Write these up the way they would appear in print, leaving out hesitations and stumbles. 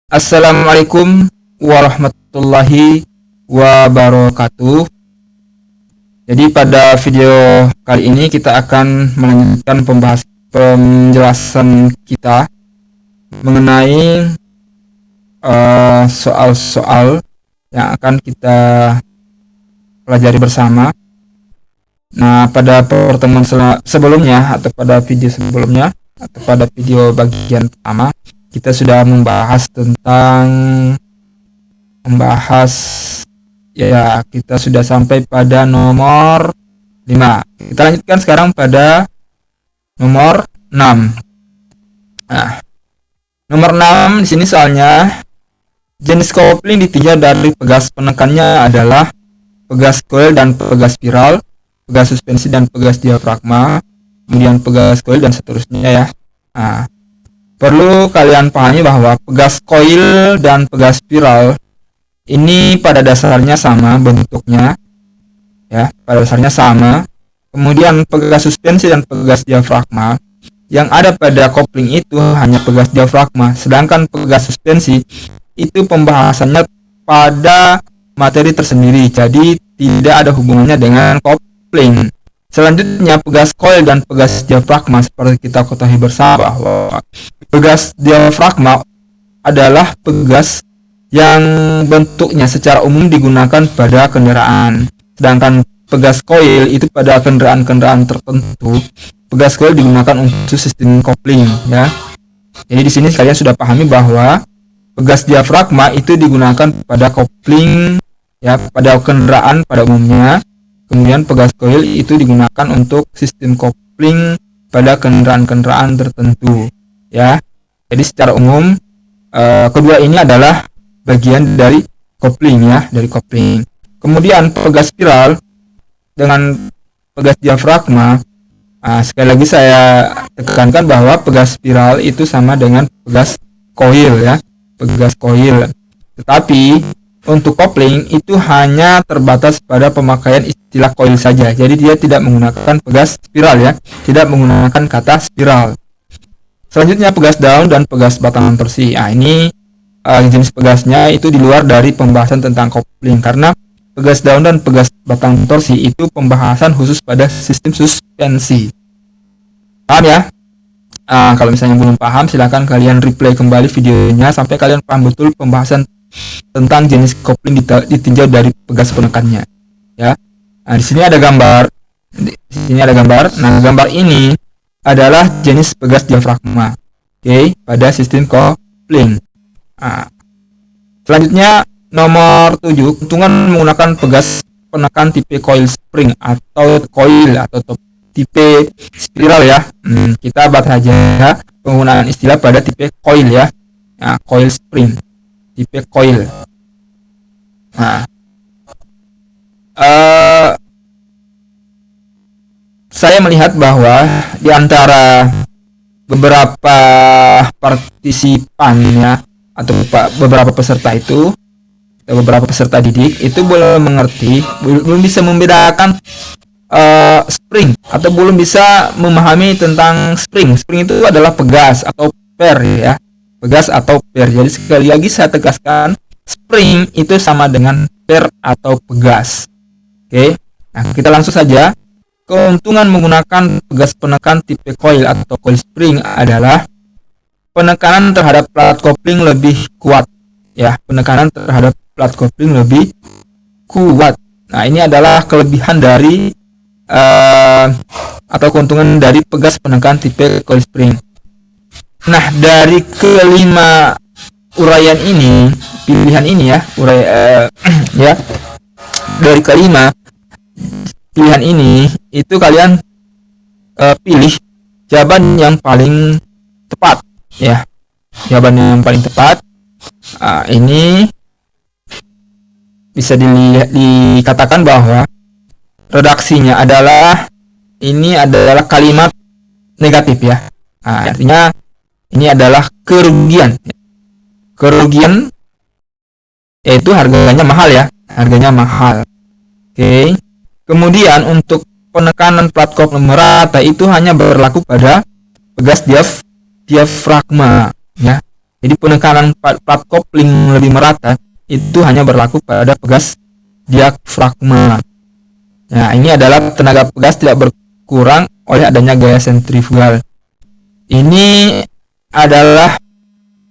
Assalamualaikum warahmatullahi wabarakatuh. Jadi pada video kali ini kita akan melanjutkan penjelasan kita mengenai soal-soal yang akan kita pelajari bersama. Nah, pada pertemuan sebelumnya atau pada video sebelumnya atau pada video bagian pertama kita sudah membahas kita sudah sampai pada nomor 5. Kita lanjutkan sekarang pada nomor 6. Nah, nomor 6 di sini soalnya jenis kopling ditinjau dari pegas penekannya adalah pegas coil dan pegas spiral, pegas suspensi dan pegas diafragma, kemudian pegas coil dan seterusnya ya. Nah, perlu kalian pahami bahwa pegas coil dan pegas spiral ini pada dasarnya sama bentuknya ya, pada dasarnya sama. Kemudian pegas suspensi dan pegas diafragma yang ada pada kopling itu hanya pegas diafragma, sedangkan pegas suspensi itu pembahasannya pada materi tersendiri, jadi tidak ada hubungannya dengan kopling. Selanjutnya pegas coil dan pegas diafragma seperti kita ketahui bersama bahwa pegas diafragma adalah pegas yang bentuknya secara umum digunakan pada kendaraan, sedangkan pegas coil itu pada kendaraan-kendaraan tertentu. Pegas coil digunakan untuk sistem kopling ya. Jadi di sini kalian sudah pahami bahwa pegas diafragma itu digunakan pada kopling ya, pada kendaraan pada umumnya. Kemudian pegas coil itu digunakan untuk sistem kopling pada kendaraan-kendaraan tertentu ya. Jadi secara umum kedua ini adalah bagian dari kopling ya, dari kopling. Kemudian pegas spiral dengan pegas diafragma, sekali lagi saya tekankan bahwa pegas spiral itu sama dengan pegas coil ya, pegas coil. Tetapi untuk kopling itu hanya terbatas pada pemakaian istilah coil saja. Jadi dia tidak menggunakan pegas spiral ya, tidak menggunakan kata spiral. Selanjutnya pegas daun dan pegas batang torsi. Nah, ini jenis pegasnya itu di luar dari pembahasan tentang kopling, karena pegas daun dan pegas batang torsi itu pembahasan khusus pada sistem suspensi. Paham ya? Kalau misalnya belum paham, silahkan kalian replay kembali videonya sampai kalian paham betul pembahasan tentang jenis kopling ditinjau dari pegas penekannya ya. Nah, di sini ada gambar. Nah, gambar ini adalah jenis pegas diafragma. Oke, pada sistem kopling. Nah, selanjutnya nomor 7, keuntungan menggunakan pegas penekan tipe coil spring atau coil atau tipe spiral ya. Kita bahas saja penggunaan istilah pada tipe coil ya. Nah, coil spring, tipe coil. Nah, saya melihat bahwa di antara beberapa partisipan ya, atau beberapa peserta itu, atau beberapa peserta didik itu belum bisa membedakan spring, atau belum bisa memahami tentang spring. Spring itu adalah pegas atau per ya, pegas atau per. Jadi sekali lagi saya tegaskan, spring itu sama dengan per atau pegas. Oke, nah kita langsung saja. Keuntungan menggunakan pegas penekan tipe coil atau coil spring adalah penekanan terhadap plat kopling lebih kuat ya, penekanan terhadap plat kopling lebih kuat. Nah, ini adalah kelebihan dari atau keuntungan dari pegas penekan tipe coil spring. Nah, dari kelima uraian ini, pilihan ini ya, ya, dari kelima pilihan ini itu kalian pilih jawaban yang paling tepat ya, jawaban yang paling tepat. Ini bisa dikatakan bahwa redaksinya adalah kalimat negatif ya. Artinya ini adalah kerugian, yaitu harganya mahal ya, harganya mahal. Oke. Kemudian untuk penekanan plat kopling merata itu hanya berlaku pada pegas diafragma ya. Jadi penekanan plat kopling lebih merata itu hanya berlaku pada pegas diafragma. Nah, ini adalah tenaga pegas tidak berkurang oleh adanya gaya sentrifugal. Ini adalah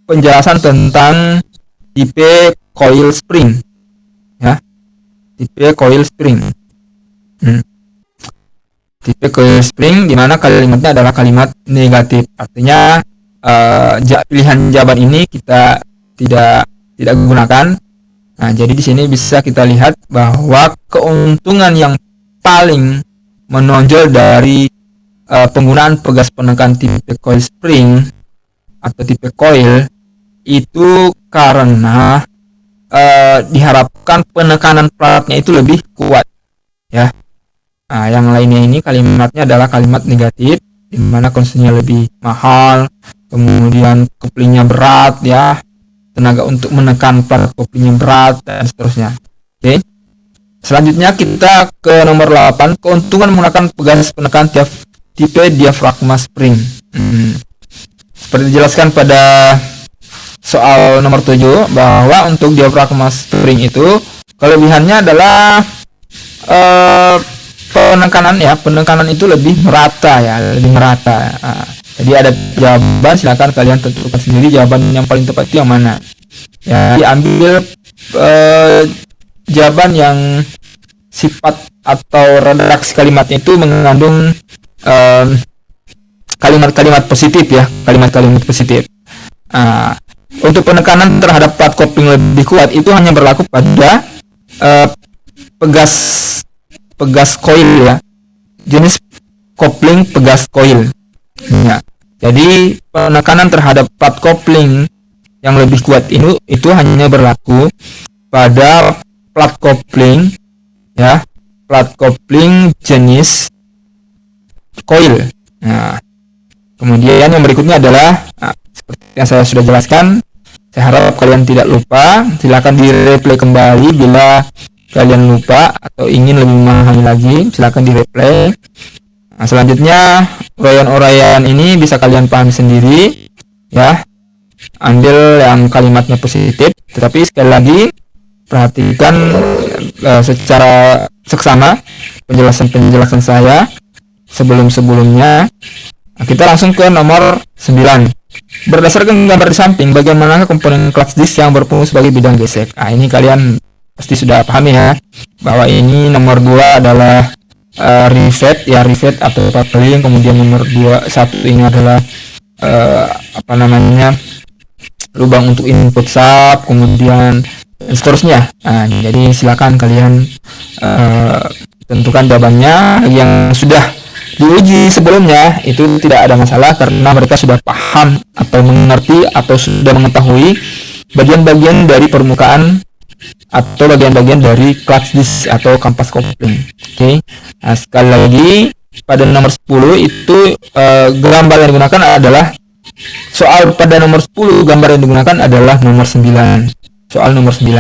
penjelasan tentang tipe coil spring, ya, tipe coil spring. Tipe coil spring di mana kalimatnya adalah kalimat negatif, artinya pilihan jawaban ini kita tidak gunakan. Nah, jadi di sini bisa kita lihat bahwa keuntungan yang paling menonjol dari penggunaan pegas penekan tipe coil spring atau tipe coil itu karena diharapkan penekanan platnya itu lebih kuat, ya. Nah, yang lainnya ini kalimatnya adalah kalimat negatif, di mana konstruksinya lebih mahal, kemudian koplingnya berat, ya, tenaga untuk menekan plat koplingnya berat, dan seterusnya. Oke. Selanjutnya kita ke nomor 8, keuntungan menggunakan pegas penekan tipe diafragma spring. Seperti dijelaskan pada soal nomor 7, bahwa untuk diafragma spring itu kelebihannya adalah penekanan itu lebih merata, ya, lebih merata. Jadi ada jawaban, silakan kalian tentukan sendiri jawaban yang paling tepat itu yang mana. Ya, diambil jawaban yang sifat atau redaksi kalimatnya itu mengandung kalimat-kalimat positif, ya, kalimat-kalimat positif. Untuk penekanan terhadap plat kopling lebih kuat itu hanya berlaku pada pegas coil, ya, jenis kopling pegas coil, ya. Jadi penekanan terhadap plat kopling yang lebih kuat itu hanya berlaku pada plat kopling, ya, plat kopling jenis coil. Nah, kemudian yang berikutnya adalah seperti yang saya sudah jelaskan. Saya harap kalian tidak lupa. Silakan di replay kembali bila kalian lupa atau ingin lebih memahami lagi, silakan di replay. Nah, selanjutnya uraian-uraian ini bisa kalian pahami sendiri, ya. Ambil yang kalimatnya positif, tetapi sekali lagi perhatikan secara seksama penjelasan saya sebelumnya. Nah, kita langsung ke nomor 9. Berdasarkan gambar di samping, bagaimana komponen clutch disc yang berfungsi sebagai bidang gesek? Nah, ini kalian pasti sudah pahami, ya, bahwa ini nomor 2 adalah rivet, ya, rivet atau coupling. Kemudian nomor 1 ini adalah lubang untuk input sub, kemudian seterusnya. Nah, jadi silakan kalian tentukan jawabannya. Yang sudah diuji sebelumnya itu tidak ada masalah karena mereka sudah paham atau mengerti atau sudah mengetahui bagian-bagian dari permukaan atau bagian-bagian dari clutch disc atau kampas kopling. Oke. Nah, sekali lagi pada nomor 10 itu gambar yang digunakan adalah pada nomor 10 gambar yang digunakan adalah nomor 9. Soal nomor 9.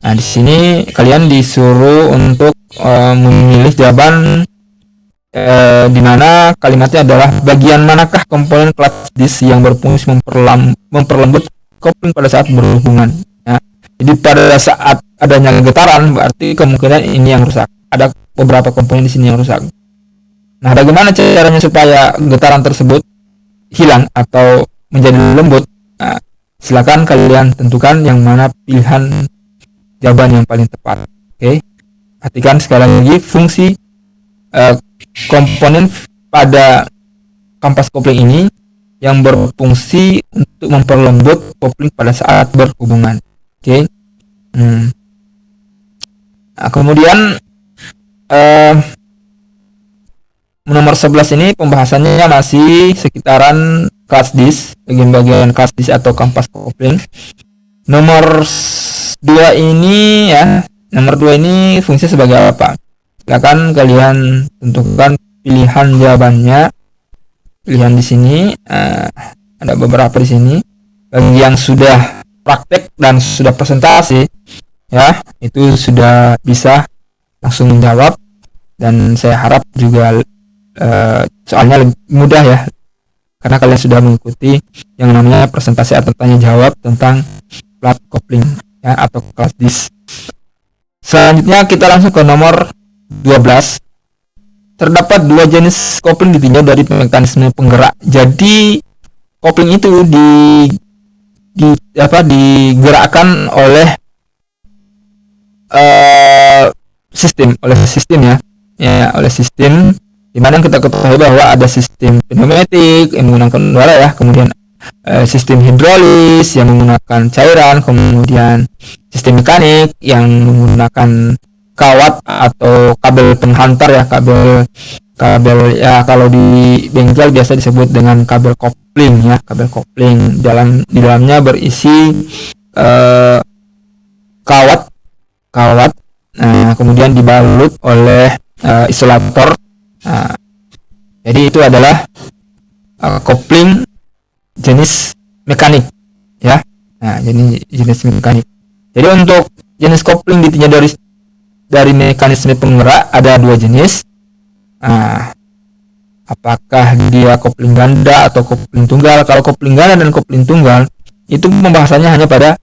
Nah, di sini kalian disuruh untuk memilih jawaban di mana kalimatnya adalah bagian manakah komponen clutch disc yang berfungsi memperlembut kopling pada saat berhubungan. Ya. Jadi pada saat adanya getaran berarti kemungkinan ini yang rusak. Ada beberapa komponen di sini yang rusak. Nah, bagaimana caranya supaya getaran tersebut hilang atau menjadi lembut? Nah, silakan kalian tentukan yang mana pilihan jawaban yang paling tepat. Oke. Perhatikan sekali lagi fungsi komponen pada kampas kopling ini yang berfungsi untuk memperlembut kopling pada saat berhubungan. Oke. Nah, kemudian nomor 11 ini pembahasannya masih sekitaran clutch disc, bagian-bagian clutch disc atau kampas kopling. Nomor 2 ini, ya, nomor 2 ini fungsinya sebagai apa? Silakan kalian tentukan pilihan jawabannya. Pilihan di sini ada beberapa di sini. Bagi yang sudah praktek dan sudah presentasi, ya, itu sudah bisa langsung menjawab, dan saya harap juga soalnya lebih mudah, ya, karena kalian sudah mengikuti yang namanya presentasi atau tanya jawab tentang plat kopling ya, atau kelas dis. Selanjutnya kita langsung ke nomor 12. Terdapat dua jenis kopling ditinjau dari mekanisme penggerak. Jadi kopling itu digerakkan oleh sistem oleh sistem, dimana kita ketahui bahwa ada sistem pneumatik yang menggunakan udara ya, kemudian sistem hidrolis yang menggunakan cairan, kemudian sistem mekanik yang menggunakan kawat atau kabel penghantar ya, kabel ya, kalau di bengkel biasa disebut dengan kabel kopling ya, kabel kopling. Di dalamnya berisi kawat, kemudian dibalut oleh isolator. Jadi itu adalah kopling jenis mekanik ya. Jadi jenis mekanik. Jadi untuk jenis kopling ditinjau dari mekanisme penggerak ada dua jenis. Apakah dia kopling ganda atau kopling tunggal? Kalau kopling ganda dan kopling tunggal itu pembahasannya hanya pada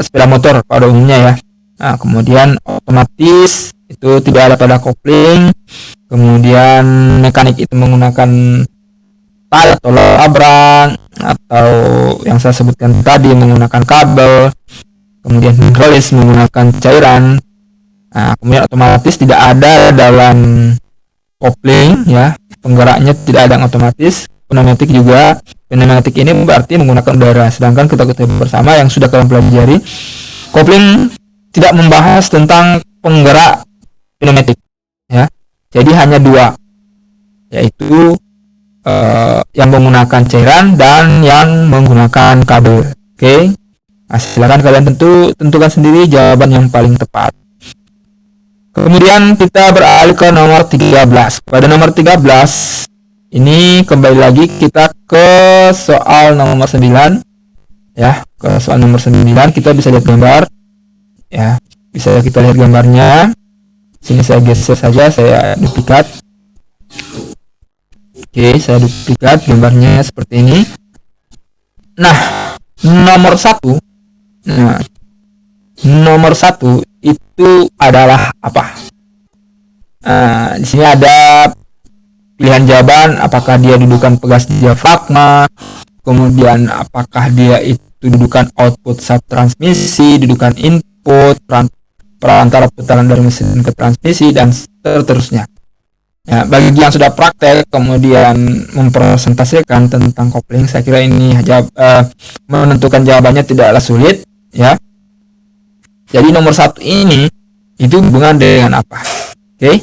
sepeda motor pada umumnya ya. Kemudian otomatis itu tidak ada pada kopling. Kemudian mekanik itu menggunakan tali atau labrak, atau yang saya sebutkan tadi menggunakan kabel. Kemudian hidrolis menggunakan cairan. Kemudian otomatis tidak ada dalam kopling ya, penggeraknya tidak ada yang otomatis. Pneumatik juga, pneumatik ini berarti menggunakan udara. Sedangkan kita ketahui bersama yang sudah kalian pelajari, kopling tidak membahas tentang penggerak pneumatik ya. Jadi hanya dua, yaitu yang menggunakan cairan dan yang menggunakan kabel. Oke. Silakan kalian tentukan sendiri jawaban yang paling tepat. Kemudian kita beralih ke nomor 13. Pada nomor 13 ini kembali lagi kita ke soal nomor 9 ya. Ke soal nomor 9 kita bisa lihat gambar ya. Bisa kita lihat gambarnya. Sini saya geser saja, saya duplikat. Oke, saya duplikat gambarnya seperti ini. Nah, nomor 1 itu adalah apa? Di sini ada pilihan jawaban, apakah dia dudukan pegas diafragma, kemudian apakah dia itu dudukan output sub transmisi, dudukan input, perantara putaran dari mesin ke transmisi, dan seterusnya. Ya, bagi yang sudah praktek kemudian mempresentasikan tentang kopling, saya kira ini menentukan jawabannya tidaklah sulit ya. Jadi nomor 1 ini itu hubungan dengan apa? Oke.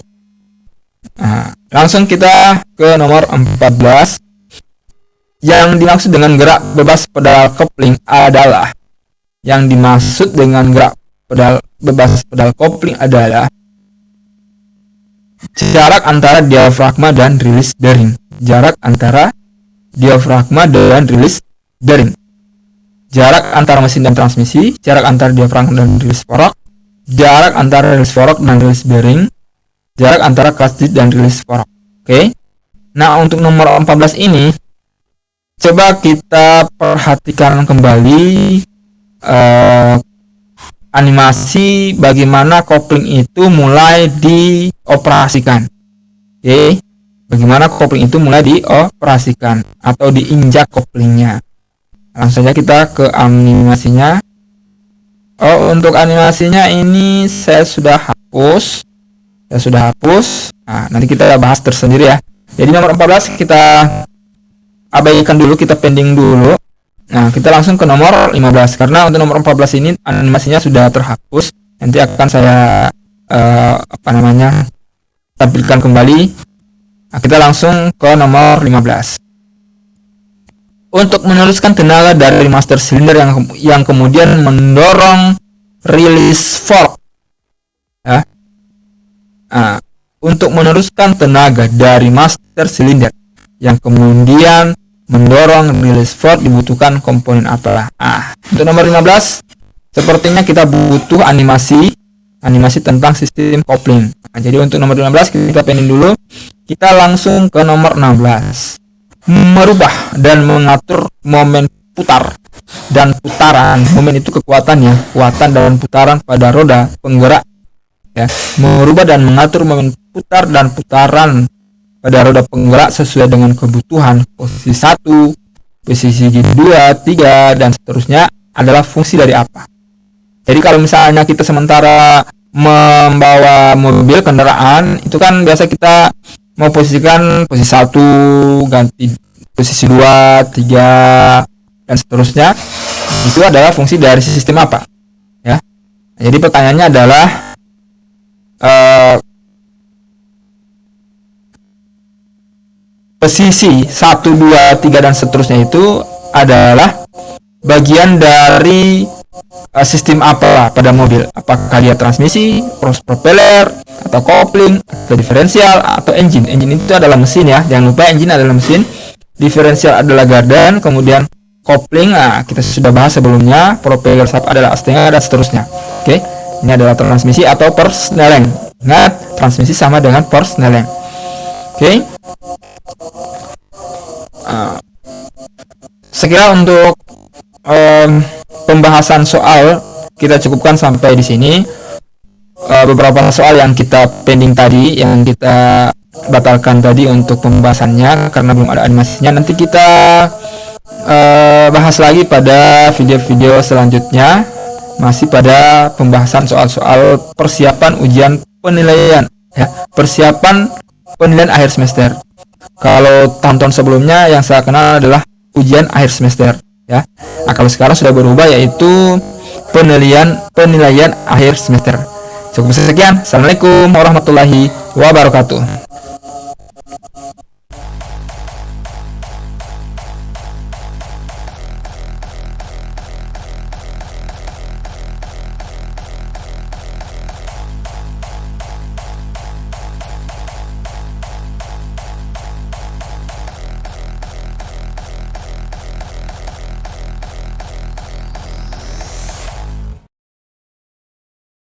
Langsung kita ke nomor 14. Yang dimaksud dengan gerak bebas pedal kopling adalah jarak antara diafragma dan rilis bearing. Jarak antara diafragma dan rilis bearing. Jarak antara mesin dan transmisi, jarak antara diafragma dan rilis fork, jarak antara rilis fork dan rilis bearing, jarak antara clutch disc dan rilis fork. Oke. Nah, untuk nomor 14 ini coba kita perhatikan kembali animasi bagaimana kopling itu mulai dioperasikan. Oke. Bagaimana kopling itu mulai dioperasikan atau diinjak koplingnya. Langsung saja kita ke animasinya. Untuk animasinya ini saya sudah hapus. Nanti kita bahas tersendiri ya. Jadi nomor 14 kita abaikan dulu, kita pending dulu. Nah, kita langsung ke nomor 15 karena untuk nomor 14 ini animasinya sudah terhapus. Nanti akan saya tampilkan kembali. Nah, kita langsung ke nomor 15. Untuk meneruskan tenaga dari master silinder yang kemudian mendorong release fork ya. Untuk meneruskan tenaga dari master silinder yang kemudian mendorong release fork dibutuhkan komponen apa? Untuk nomor 15 sepertinya kita butuh animasi tentang sistem kopling. Jadi untuk nomor 15 kita pending dulu. Kita langsung ke nomor 16. merubah dan mengatur momen putar dan putaran. Momen itu kekuatannya, kekuatan dan putaran pada roda penggerak, ya. Merubah dan mengatur momen putar dan putaran pada roda penggerak sesuai dengan kebutuhan posisi 1, posisi 2, 3 dan seterusnya adalah fungsi dari apa. Jadi kalau misalnya kita sementara membawa mobil kendaraan, itu kan biasa kita mau posisikan posisi 1, ganti posisi 2, 3 dan seterusnya. Itu adalah fungsi dari sistem apa, ya. Jadi pertanyaannya adalah posisi 1, 2, 3 dan seterusnya itu adalah bagian dari sistem apa pada mobil. Apakah dia transmisi, propeller, atau kopling, atau diferensial, atau engine. Engine itu adalah mesin, ya. Jangan lupa engine adalah mesin. Diferensial adalah gardan, kemudian kopling, kita sudah bahas sebelumnya. Propeller adalah setengah dan seterusnya. Oke, ini adalah transmisi atau persneleng. Ingat, transmisi sama dengan persneleng. Oke. Sekira untuk pembahasan soal kita cukupkan sampai di sini. Beberapa soal yang kita pending tadi, yang kita batalkan tadi untuk pembahasannya karena belum ada animasinya, nanti kita bahas lagi pada video-video selanjutnya, masih pada pembahasan soal-soal persiapan ujian penilaian, ya, persiapan penilaian akhir semester. Kalau tahun-tahun sebelumnya yang saya kenal adalah ujian akhir semester, ya. Kalau sekarang sudah berubah, yaitu penilaian akhir semester. Cukup sekian. Assalamualaikum warahmatullahi wabarakatuh.